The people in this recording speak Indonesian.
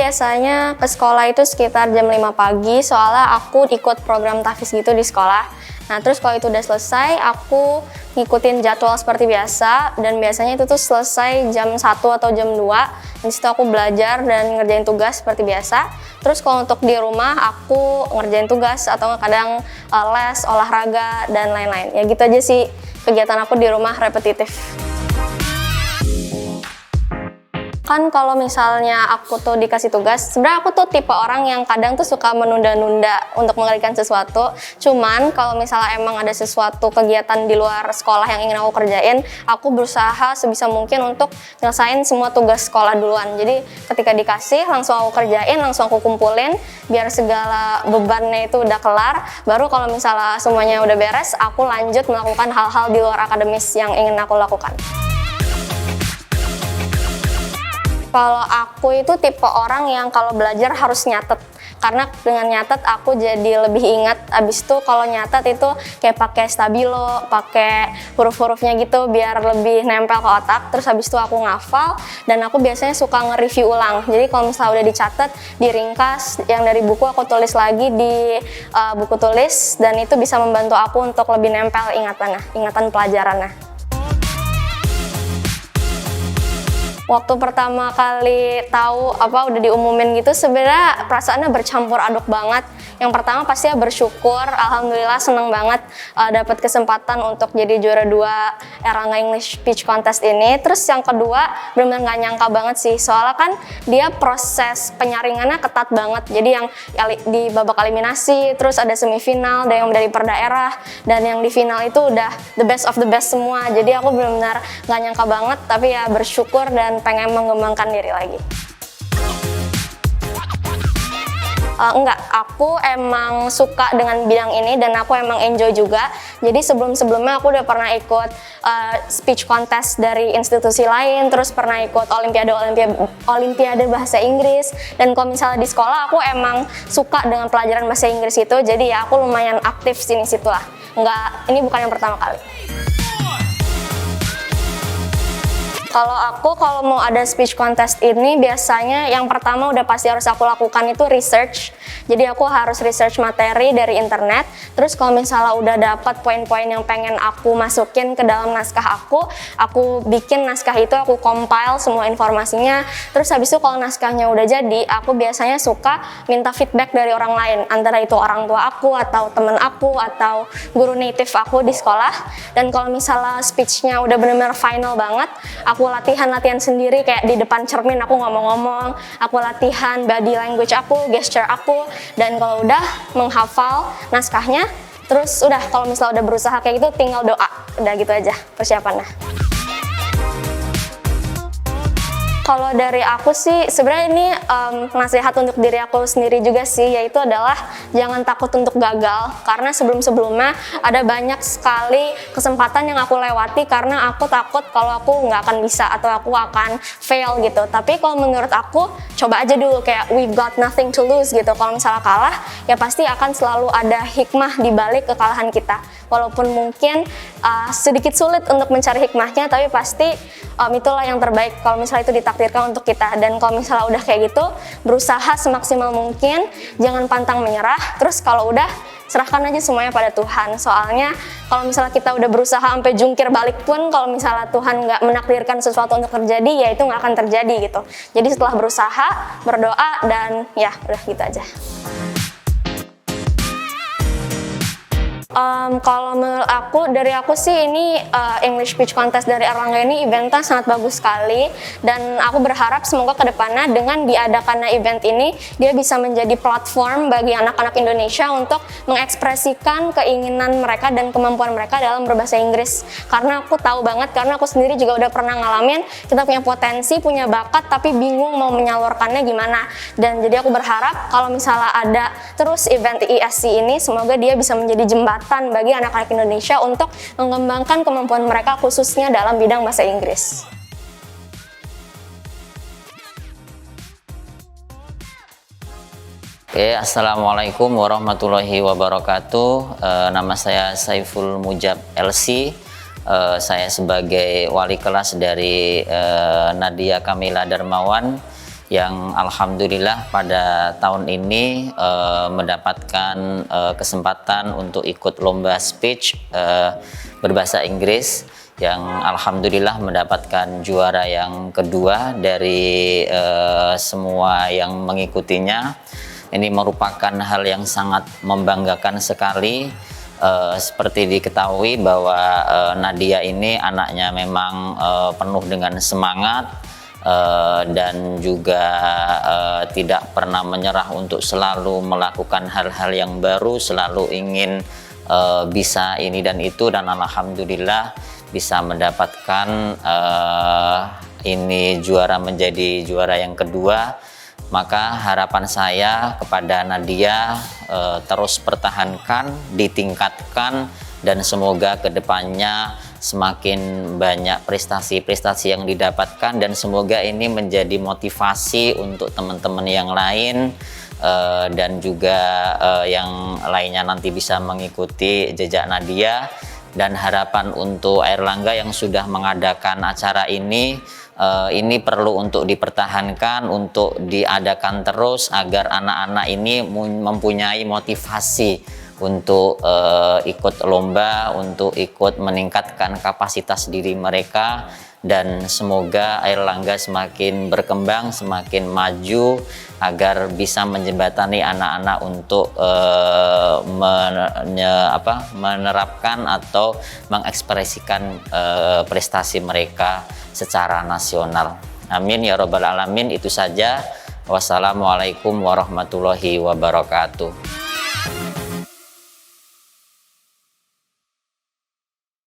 biasanya ke sekolah itu sekitar jam 5 pagi, soalnya aku ikut program tahfiz gitu di sekolah. Nah, terus kalau itu udah selesai, aku ngikutin jadwal seperti biasa, dan biasanya itu tuh selesai jam 1 atau jam 2. Di situ aku belajar dan ngerjain tugas seperti biasa. Terus kalau untuk di rumah, aku ngerjain tugas atau kadang les, olahraga, dan lain-lain. Ya gitu aja sih kegiatan aku di rumah, repetitif. Kan kalau misalnya aku tuh dikasih tugas, sebenarnya aku tuh tipe orang yang kadang tuh suka menunda-nunda untuk mengerjakan sesuatu. Cuman kalau misalnya emang ada sesuatu kegiatan di luar sekolah yang ingin aku kerjain, aku berusaha sebisa mungkin untuk nyelesain semua tugas sekolah duluan. Jadi ketika dikasih, langsung aku kerjain, langsung aku kumpulin, biar segala bebannya itu udah kelar. Baru kalau misalnya semuanya udah beres, aku lanjut melakukan hal-hal di luar akademis yang ingin aku lakukan. Kalau aku itu tipe orang yang kalau belajar harus nyatet, karena dengan nyatet aku jadi lebih ingat. Abis itu kalau nyatet itu kayak pakai stabilo, pakai huruf-hurufnya gitu biar lebih nempel ke otak. Terus abis itu aku ngafal, dan aku biasanya suka nge-review ulang. Jadi kalau misalnya udah dicatat, diringkas, yang dari buku aku tulis lagi di buku tulis, dan itu bisa membantu aku untuk lebih nempel ingatan pelajarannya. Waktu pertama kali tahu udah diumumin gitu, sebenarnya perasaannya bercampur aduk banget. Yang pertama pasti ya bersyukur, alhamdulillah seneng banget dapat kesempatan untuk jadi juara 2 Erlangga English Speech Contest ini. Terus yang kedua benar-benar nggak nyangka banget sih, soalnya kan dia proses penyaringannya ketat banget. Jadi yang di babak eliminasi, terus ada semifinal, ada yang dari per daerah, dan yang di final itu udah the best of the best semua. Jadi aku benar-benar nggak nyangka banget, tapi ya bersyukur dan pengen mengembangkan diri lagi. Enggak, aku emang suka dengan bidang ini dan aku emang enjoy juga. Jadi sebelum-sebelumnya aku udah pernah ikut speech contest dari institusi lain, terus pernah ikut olimpiade bahasa Inggris. Dan kalau misalnya di sekolah aku emang suka dengan pelajaran bahasa Inggris itu, jadi ya aku lumayan aktif sini-situ lah. Enggak, ini bukan yang pertama kali. Kalau mau ada speech contest ini, biasanya yang pertama udah pasti harus aku lakukan itu research. Jadi aku harus research materi dari internet. Terus kalau misalnya udah dapat poin-poin yang pengen aku masukin ke dalam naskah aku bikin naskah itu, aku compile semua informasinya. Terus habis itu kalau naskahnya udah jadi, aku biasanya suka minta feedback dari orang lain. Antara itu orang tua aku, atau temen aku, atau guru native aku di sekolah. Dan kalau misalnya speech-nya udah benar-benar final banget, aku latihan sendiri kayak di depan cermin aku ngomong-ngomong, aku latihan body language aku, gesture aku, dan kalau udah menghafal naskahnya, terus udah kalau misalnya udah berusaha kayak gitu tinggal doa, udah gitu aja persiapannya. Kalau dari aku sih sebenarnya ini nasihat untuk diri aku sendiri juga sih, yaitu adalah jangan takut untuk gagal, karena sebelum-sebelumnya ada banyak sekali kesempatan yang aku lewati karena aku takut kalau aku nggak akan bisa atau aku akan fail gitu. Tapi kalau menurut aku, coba aja dulu, kayak we've got nothing to lose gitu. Kalau misalnya kalah, ya pasti akan selalu ada hikmah di balik kekalahan kita. Walaupun mungkin sedikit sulit untuk mencari hikmahnya, tapi pasti itulah yang terbaik kalau misalnya itu ditakdirkan untuk kita. Dan kalau misalnya udah kayak gitu, berusaha semaksimal mungkin, jangan pantang menyerah. Terus kalau udah, serahkan aja semuanya pada Tuhan. Soalnya kalau misalnya kita udah berusaha sampai jungkir balik pun, kalau misalnya Tuhan nggak menakdirkan sesuatu untuk terjadi, ya itu nggak akan terjadi gitu. Jadi setelah berusaha, berdoa, dan ya udah gitu aja. Kalau menurut aku, dari aku sih ini English Speech Contest dari Erlangga ini eventnya sangat bagus sekali, dan aku berharap semoga kedepannya dengan diadakannya event ini dia bisa menjadi platform bagi anak-anak Indonesia untuk mengekspresikan keinginan mereka dan kemampuan mereka dalam berbahasa Inggris. Karena aku tahu banget, karena aku sendiri juga udah pernah ngalamin, kita punya potensi, punya bakat, tapi bingung mau menyalurkannya gimana. Dan jadi aku berharap kalau misalnya ada terus event ISC ini, semoga dia bisa menjadi jembatan bagi anak-anak Indonesia untuk mengembangkan kemampuan mereka khususnya dalam bidang bahasa Inggris. Oke, Assalamualaikum warahmatullahi wabarakatuh. Nama saya Saiful Mujab LC. Saya sebagai wali kelas dari Nadia Kamila Darmawan yang alhamdulillah pada tahun ini mendapatkan kesempatan untuk ikut lomba speech berbahasa Inggris yang alhamdulillah mendapatkan juara yang kedua dari semua yang mengikutinya. Ini merupakan hal yang sangat membanggakan sekali. Seperti diketahui bahwa Nadia ini anaknya memang penuh dengan semangat dan juga tidak pernah menyerah untuk selalu melakukan hal-hal yang baru, selalu ingin bisa ini dan itu, dan alhamdulillah bisa mendapatkan ini juara, menjadi juara yang kedua. Maka harapan saya kepada Nadia terus pertahankan, ditingkatkan, dan semoga kedepannya semakin banyak prestasi-prestasi yang didapatkan, dan semoga ini menjadi motivasi untuk teman-teman yang lain dan juga yang lainnya nanti bisa mengikuti jejak Nadia. Dan harapan untuk Airlangga yang sudah mengadakan acara ini perlu untuk dipertahankan, untuk diadakan terus agar anak-anak ini mempunyai motivasi untuk ikut lomba, untuk ikut meningkatkan kapasitas diri mereka, dan semoga Airlangga semakin berkembang, semakin maju agar bisa menjembatani anak-anak untuk menerapkan atau mengekspresikan prestasi mereka secara nasional. Amin ya robbal alamin. Itu saja. Wassalamualaikum warahmatullahi wabarakatuh.